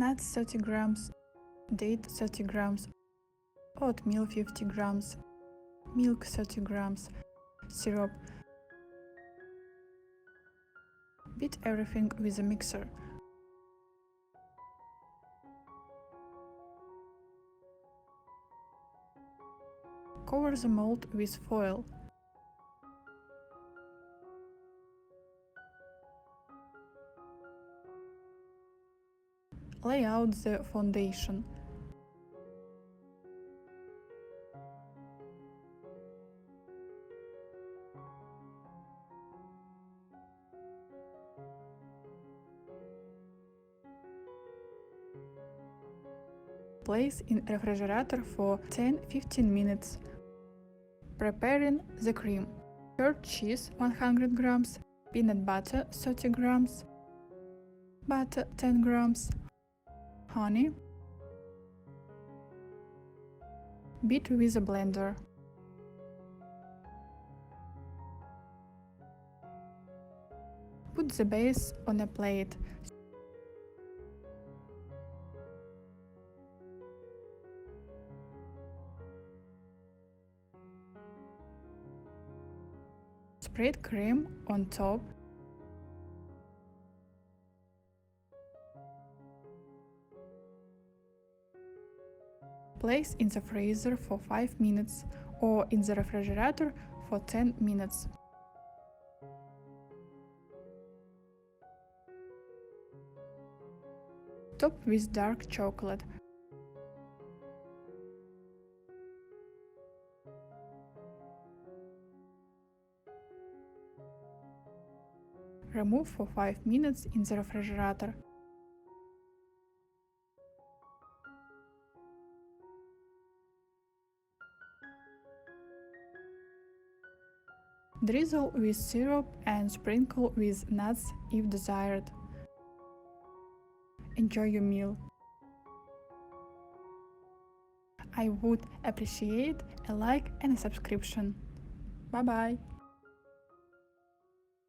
nuts 30 grams, date 30 grams, oatmeal 50 grams, milk 30 grams, syrup. Beat everything with a mixer. Cover the mold with foil. Lay out the foundation. Place in refrigerator for 10-15 minutes. Preparing the cream. Curd cheese 100 grams, peanut butter 30 grams, butter 10 grams, honey. Beat with a blender. Put the base on a plate. Spread cream on top. Place in the freezer for 5 minutes or in the refrigerator for 10 minutes. Top with dark chocolate. Remove for 5 minutes in the refrigerator. Drizzle with syrup and sprinkle with nuts if desired. Enjoy your meal. I would appreciate a like and a subscription. Bye bye!